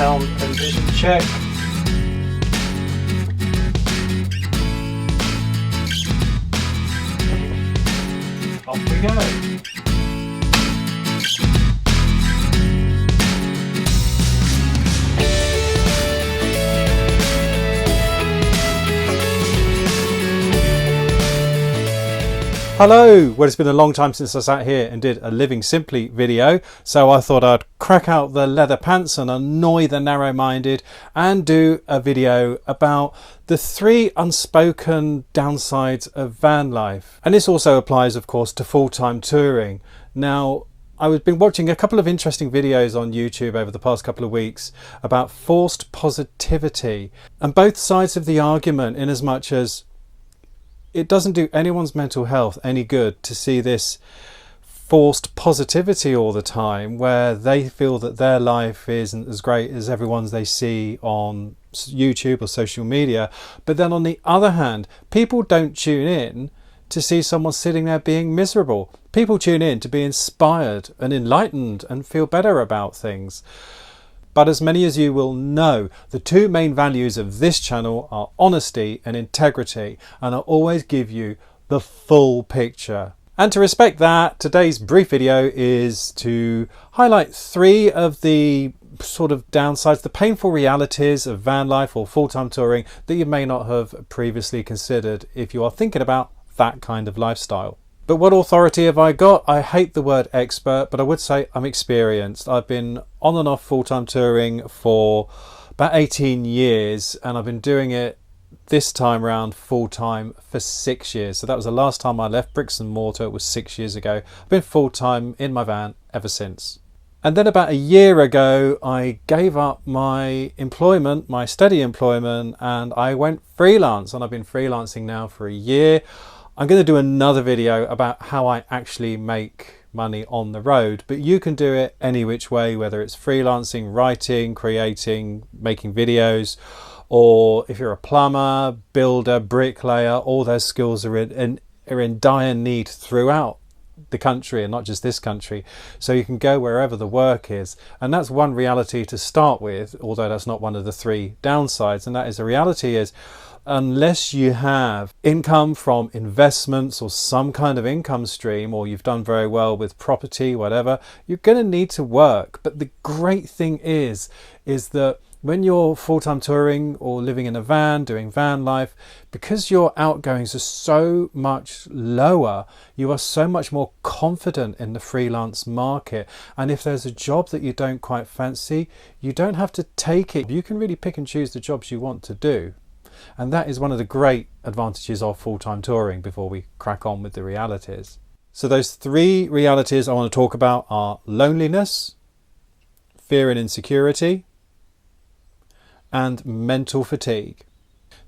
sound and vision check. Off we go. Hello! Well, it's been a long time since I sat here and did a Living Simply video, so I thought I'd crack out the leather pants and annoy the narrow-minded and do a video about the 3 unspoken downsides of van life. And this also applies, of course, to full-time touring. Now, I've been watching a couple of interesting videos on YouTube over the past couple of weeks about forced positivity and both sides of the argument, in as much as it doesn't do anyone's mental health any good to see this forced positivity all the time, where they feel that their life isn't as great as everyone's they see on YouTube or social media. But then on the other hand, people don't tune in to see someone sitting there being miserable. People tune in to be inspired and enlightened and feel better about things. But as many as you will know, the 2 main values of this channel are honesty and integrity, and I'll always give you the full picture. And to respect that, today's brief video is to highlight 3 of the sort of downsides, the painful realities of van life or full-time touring that you may not have previously considered if you are thinking about that kind of lifestyle. But what authority have I got? I hate the word expert, but I would say I'm experienced. I've been on and off full-time touring for about 18 years, and I've been doing it this time around full-time for 6 years. So that was the last time I left bricks and mortar. It was 6 years ago. I've been full-time in my van ever since. And then about a year ago, I gave up my employment, my steady employment, and I went freelance. And I've been freelancing now for a year. I'm going to do another video about how I actually make money on the road, but you can do it any which way, whether it's freelancing, writing, creating, making videos, or if you're a plumber, builder, bricklayer, all those skills are in dire need throughout the country, and not just this country. So you can go wherever the work is, and that's one reality to start with, although that's not one of the 3 downsides. And that is, the reality is, unless you have income from investments or some kind of income stream, or you've done very well with property, whatever, you're going to need to work. But the great thing is that when you're full-time touring or living in a van, doing van life, because your outgoings are so much lower, you are so much more confident in the freelance market. And if there's a job that you don't quite fancy, you don't have to take it. You can really pick and choose the jobs you want to do. And that is one of the great advantages of full-time touring, before we crack on with the realities. So those 3 realities I want to talk about are loneliness, fear and insecurity, and mental fatigue.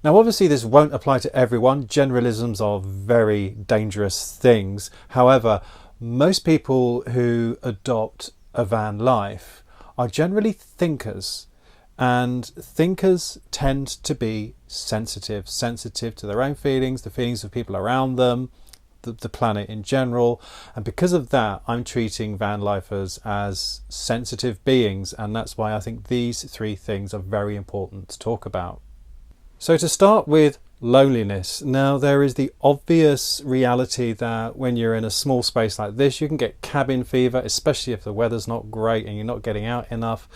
Now obviously this won't apply to everyone. Generalisms are very dangerous things. However, most people who adopt a van life are generally thinkers. And thinkers tend to be sensitive to their own feelings, the feelings of people around them, the planet in general. And because of that, I'm treating van lifers as sensitive beings, and that's why I think these 3 things are very important to talk about. So to start with loneliness. Now there is the obvious reality that when you're in a small space like this, you can get cabin fever, especially if the weather's not great and you're not getting out enough.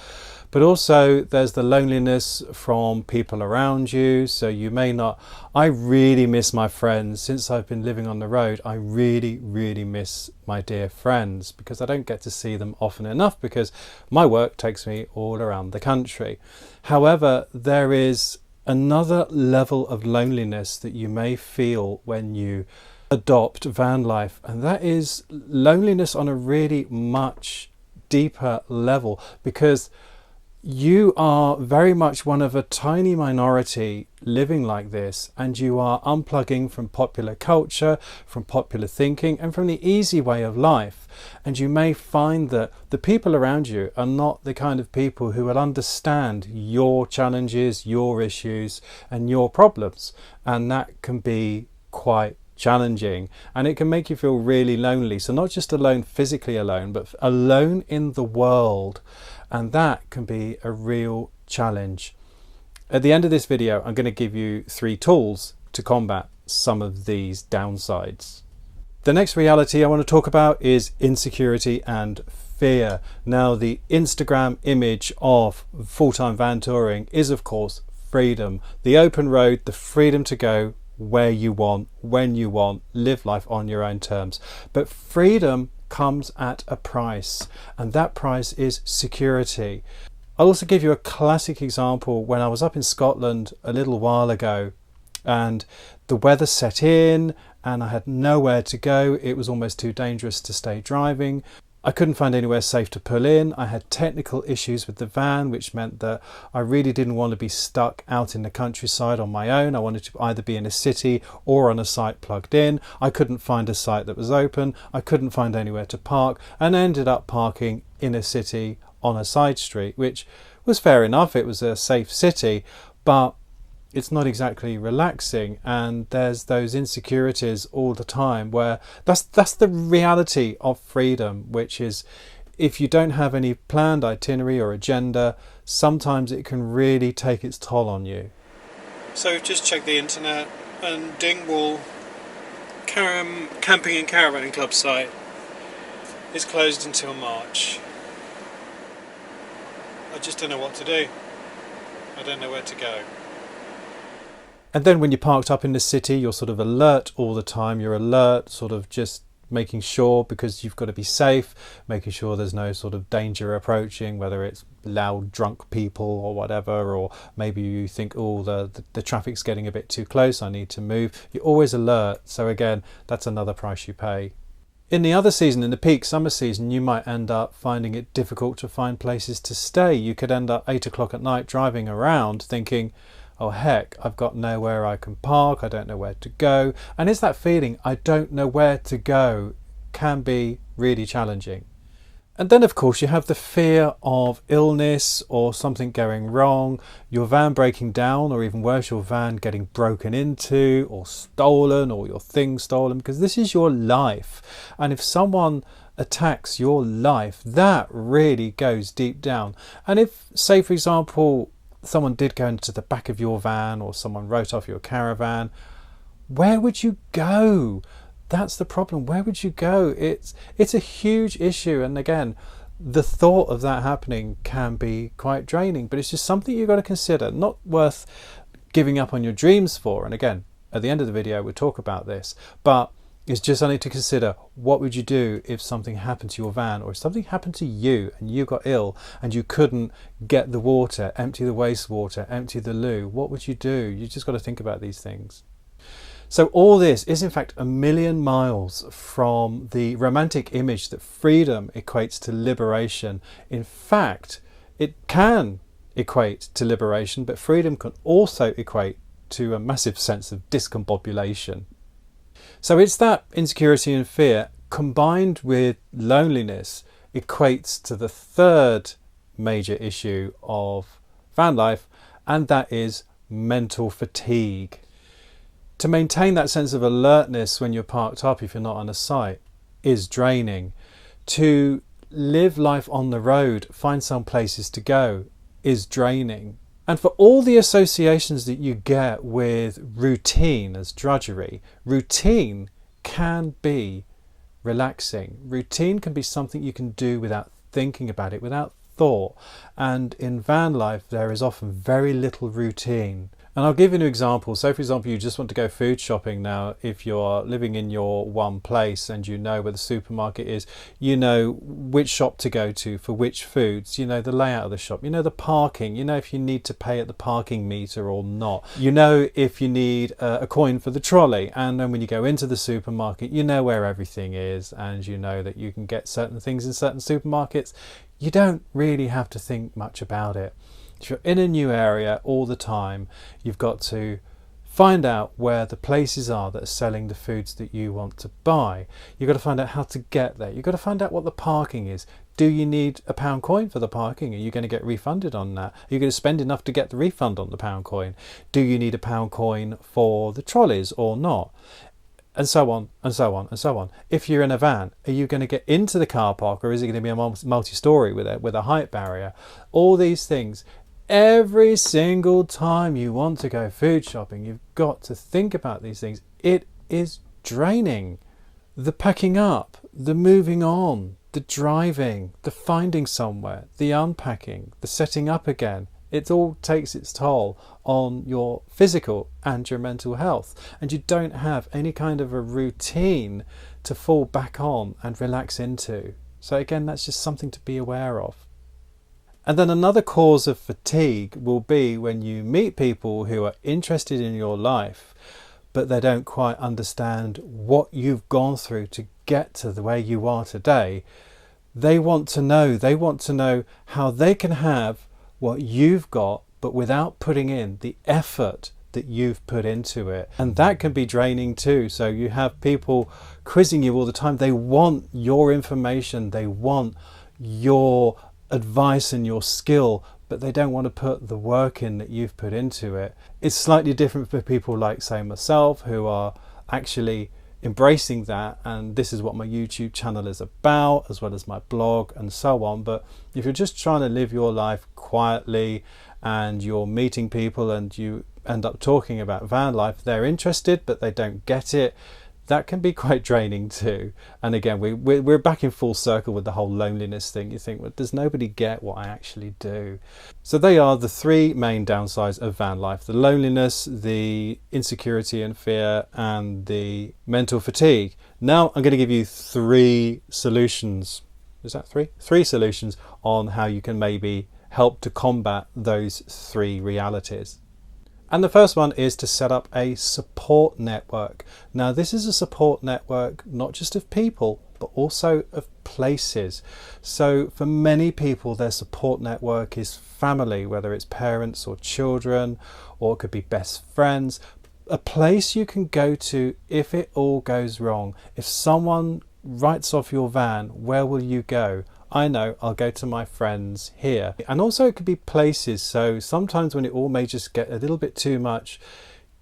But also there's the loneliness from people around you. So you may not, I really miss my friends. Since I've been living on the road, I really miss my dear friends, because I don't get to see them often enough because my work takes me all around the country. However, there is another level of loneliness that you may feel when you adopt van life, and that is loneliness on a really much deeper level, because you are very much one of a tiny minority living like this, and you are unplugging from popular culture, from popular thinking, and from the easy way of life. And you may find that the people around you are not the kind of people who will understand your challenges, your issues, and your problems. And that can be quite challenging, and it can make you feel really lonely. So not just alone, physically alone, but alone in the world. and that can be a real challenge. At the end of this video, I'm going to give you 3 tools to combat some of these downsides. The next reality I want to talk about is insecurity and fear. Now, the Instagram image of full-time van touring is, of course, freedom. The open road, the freedom to go where you want, when you want, live life on your own terms. But freedom comes at a price, and that price is security. I'll also give you a classic example. When I was up in Scotland a little while ago and the weather set in and I had nowhere to go, it was almost too dangerous to stay driving. I couldn't find anywhere safe to pull in. I had technical issues with the van, which meant that I really didn't want to be stuck out in the countryside on my own. I wanted to either be in a city or on a site plugged in. I couldn't find a site that was open. I couldn't find anywhere to park, and ended up parking in a city on a side street, which was fair enough. It was a safe city, but it's not exactly relaxing, and there's those insecurities all the time where that's the reality of freedom, which is if you don't have any planned itinerary or agenda, sometimes it can really take its toll on you. So we've just checked the internet, and Dingwall Camping and Caravanning Club site is closed until March. I just don't know what to do. I don't know where to go. And then when you're parked up in the city, you're sort of alert all the time. You're alert, sort of just making sure, because you've got to be safe, making sure there's no sort of danger approaching, whether it's loud drunk people or whatever, or maybe you think, oh, the traffic's getting a bit too close, I need to move. You're always alert. So again, that's another price you pay. In the other season, in the peak summer season, you might end up finding it difficult to find places to stay. You could end up 8 o'clock at night driving around thinking, oh heck, I've got nowhere I can park, I don't know where to go. And it's that feeling, I don't know where to go, can be really challenging. And then of course you have the fear of illness or something going wrong, your van breaking down, or even worse, your van getting broken into or stolen, or your things stolen, because this is your life. And if someone attacks your life, that really goes deep down. And if, say for example, someone did go into the back of your van, or someone wrote off your caravan, where would you go? That's the problem. Where would you go? It's a huge issue, and again, the thought of that happening can be quite draining, but it's just something you've got to consider, not worth giving up on your dreams for. And again, at the end of the video we'll talk about this, but it's just something to consider. What would you do if something happened to your van, or if something happened to you and you got ill and you couldn't get the water, empty the wastewater, empty the loo? What would you do? You just got to think about these things. So all this is in fact a million miles from the romantic image that freedom equates to liberation. In fact, it can equate to liberation, but freedom can also equate to a massive sense of discombobulation. So it's that insecurity and fear combined with loneliness equates to the third major issue of van life, and that is mental fatigue. To maintain that sense of alertness when you're parked up, if you're not on a site, is draining. To live life on the road, find some places to go, is draining. And for all the associations that you get with routine as drudgery, routine can be relaxing. Routine can be something you can do without thinking about it, without thought. And in van life, there is often very little routine. And I'll give you an example. So for example, you just want to go food shopping now. If you're living in your one place and you know where the supermarket is, you know which shop to go to for which foods, you know the layout of the shop, you know the parking, you know if you need to pay at the parking meter or not, you know if you need a coin for the trolley, and then when you go into the supermarket, you know where everything is, and you know that you can get certain things in certain supermarkets. You don't really have to think much about it. If you're in a new area all the time, you've got to find out where the places are that are selling the foods that you want to buy. You've got to find out how to get there. You've got to find out what the parking is. Do you need a pound coin for the parking? Are you going to get refunded on that? Are you going to spend enough to get the refund on the pound coin? Do you need a pound coin for the trolleys or not? and so on and so on and so on. If you're in a van, are you going to get into the car park, or is it going to be a multi-story with a height barrier? All these things. Every single time you want to go food shopping, you've got to think about these things. It is draining. The packing up, the moving on, the driving, the finding somewhere, the unpacking, the setting up again. It all takes its toll on your physical and your mental health. And you don't have any kind of a routine to fall back on and relax into. So again, that's just something to be aware of. And then another cause of fatigue will be when you meet people who are interested in your life, but they don't quite understand what you've gone through to get to the way you are today. They want to know how they can have what you've got, but without putting in the effort that you've put into it. And that can be draining too. So you have people quizzing you all the time. They want your information, they want your advice and your skill, but they don't want to put the work in that you've put into it. It's slightly different for people like, say, myself, who are actually embracing that, and this is what my YouTube channel is about, as well as my blog and so on. But if you're just trying to live your life quietly and you're meeting people and you end up talking about van life, they're interested but they don't get it, that can be quite draining too. And again, we're back in full circle with the whole loneliness thing. You think, well, does nobody get what I actually do? So they are the three main downsides of van life: the loneliness, the insecurity and fear, and the mental fatigue. Now I'm going to give you three solutions. Is that three? Three solutions on how you can maybe help to combat those three realities. And the first one is to set up a support network. Now, this is a support network not just of people, but also of places. So for many people, their support network is family, whether it's parents or children, or it could be best friends. A place you can go to if it all goes wrong. If someone writes off your van, where will you go? I know, I'll go to my friends here. And also it could be places. So sometimes when it all may just get a little bit too much,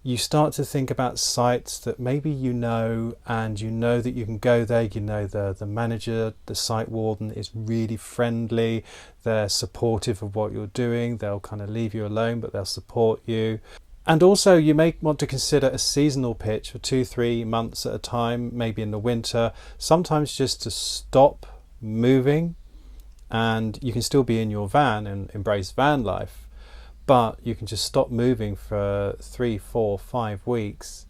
you start to think about sites that maybe you know, and you know that you can go there. You know the manager, the site warden is really friendly. They're supportive of what you're doing. They'll kind of leave you alone, but they'll support you. And also you may want to consider a seasonal pitch for 2-3 months at a time, maybe in the winter, sometimes just to stop moving, and you can still be in your van and embrace van life, but you can just stop moving for 3, 4, 5 weeks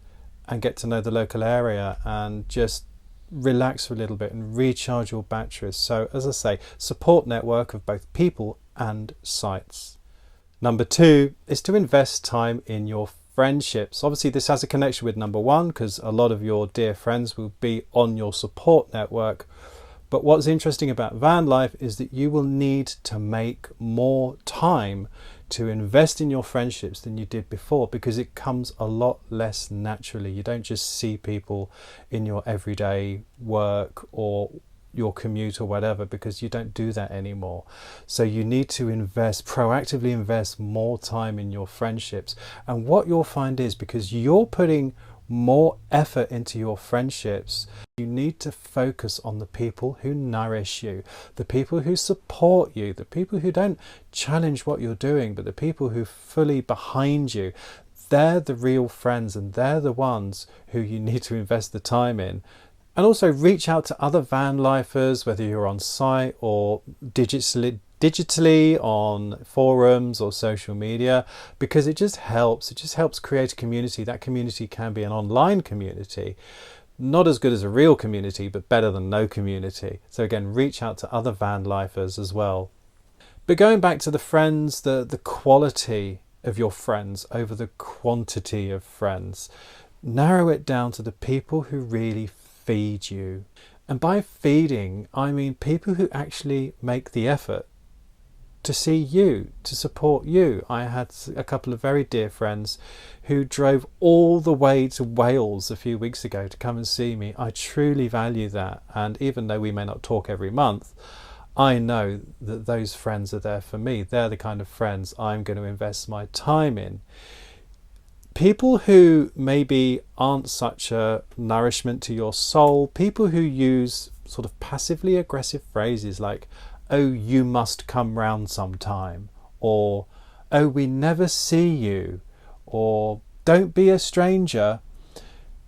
and get to know the local area and just relax for a little bit and recharge your batteries. So as I say, support network of both people and sites. Number 2 is to invest time in your friendships. Obviously this has a connection with number 1, because a lot of your dear friends will be on your support network. But what's interesting about van life is that you will need to make more time to invest in your friendships than you did before, because it comes a lot less naturally. You don't just see people in your everyday work or your commute or whatever, because you don't do that anymore. So you need to proactively invest more time in your friendships. And what you'll find is, because you're putting more effort into your friendships, you need to focus on the people who nourish you, the people who support you, the people who don't challenge what you're doing, but the people who are fully behind you. They're the real friends, and they're the ones who you need to invest the time in. And also reach out to other van lifers, whether you're on site or digitally on forums or social media, because it just helps create a community. That community can be an online community, not as good as a real community, but better than no community. So again, reach out to other van lifers as well. But going back to the friends, the quality of your friends over the quantity of friends, narrow it down to the people who really feed you. And by feeding, I mean people who actually make the effort to see you, to support you. I had a couple of very dear friends who drove all the way to Wales a few weeks ago to come and see me. I truly value that, and even though we may not talk every month, I know that those friends are there for me. They're the kind of friends I'm going to invest my time in. People who maybe aren't such a nourishment to your soul, people who use sort of passively aggressive phrases like, oh, you must come round sometime, or oh, we never see you, or don't be a stranger.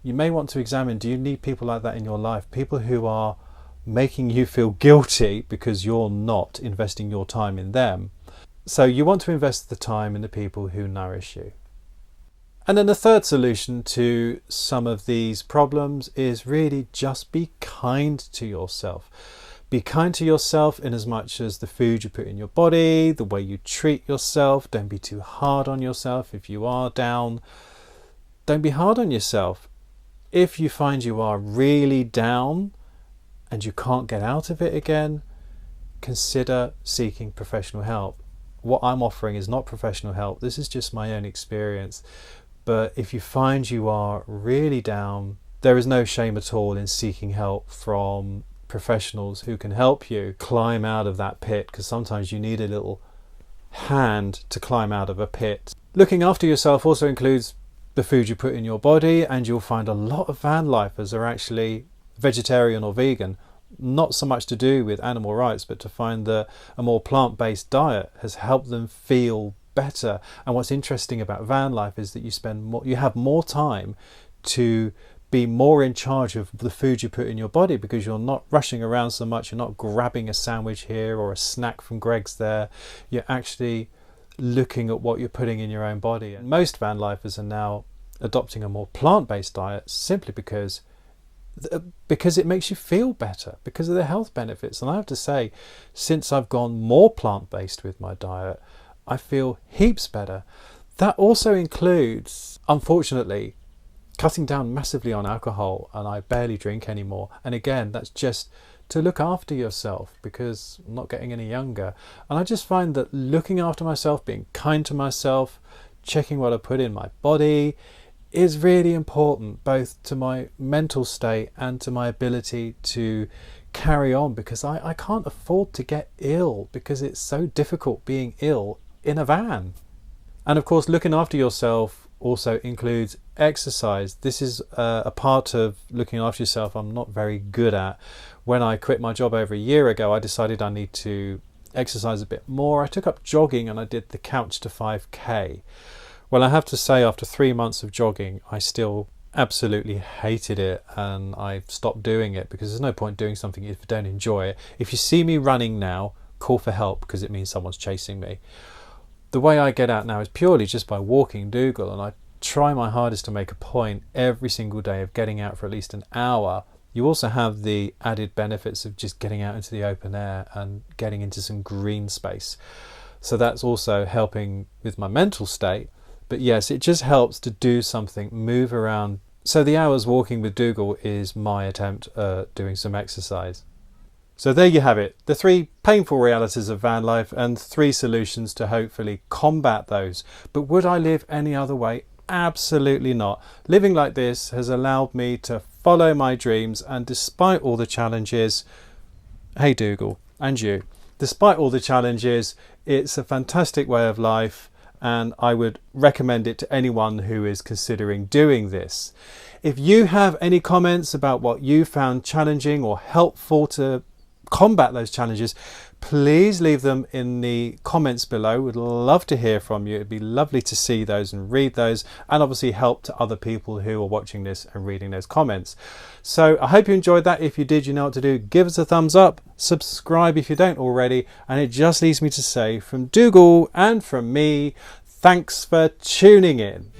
You may want to examine, do you need people like that in your life? People who are making you feel guilty because you're not investing your time in them. So you want to invest the time in the people who nourish you. And then the third solution to some of these problems is really just be kind to yourself. Be kind to yourself in as much as the food you put in your body, the way you treat yourself. Don't be too hard on yourself. If you are down, don't be hard on yourself. If you find you are really down and you can't get out of it again, consider seeking professional help. What I'm offering is not professional help. This is just my own experience. But if you find you are really down, there is no shame at all in seeking help from professionals who can help you climb out of that pit, because sometimes you need a little hand to climb out of a pit. Looking after yourself also includes the food you put in your body, and you'll find a lot of van lifers are actually vegetarian or vegan. Not so much to do with animal rights, but to find that a more plant-based diet has helped them feel better. And what's interesting about van life is that you have more time to be more in charge of the food you put in your body, because you're not rushing around so much. You're not grabbing a sandwich here or a snack from Greg's there. You're actually looking at what you're putting in your own body. And most van lifers are now adopting a more plant-based diet simply because it makes you feel better, because of the health benefits. And I have to say, since I've gone more plant-based with my diet, I feel heaps better. That also includes, unfortunately, cutting down massively on alcohol, and I barely drink anymore. And again, that's just to look after yourself, because I'm not getting any younger. And I just find that looking after myself, being kind to myself, checking what I put in my body is really important, both to my mental state and to my ability to carry on, because I can't afford to get ill, because it's so difficult being ill in a van. And of course, looking after yourself also includes exercise. This is a part of looking after yourself I'm not very good at. When I quit my job over a year ago, I decided I need to exercise a bit more. I took up jogging and I did the couch to 5k. Well, I have to say, after 3 months of jogging, I still absolutely hated it, and I've stopped doing it, because there's no point doing something if you don't enjoy it. If you see me running now, call for help, because it means someone's chasing me. The way I get out now is purely just by walking Dougal, and I try my hardest to make a point every single day of getting out for at least an hour. You also have the added benefits of just getting out into the open air and getting into some green space. So that's also helping with my mental state. But yes, it just helps to do something, move around. So the hours walking with Dougal is my attempt at doing some exercise. So there you have it, the 3 painful realities of van life and 3 solutions to hopefully combat those. But would I live any other way? Absolutely not. Living like this has allowed me to follow my dreams, and despite all the challenges, hey Dougal, and you, despite all the challenges, it's a fantastic way of life, and I would recommend it to anyone who is considering doing this. If you have any comments about what you found challenging or helpful to combat those challenges, please leave them in the comments below. We'd love to hear from you. It'd be lovely to see those and read those, and obviously help to other people who are watching this and reading those comments. So I hope you enjoyed that. If you did, you know what to do. Give us a thumbs up, subscribe if you don't already, and it just leaves me to say, from Dougal and from me, thanks for tuning in.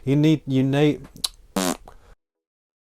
You need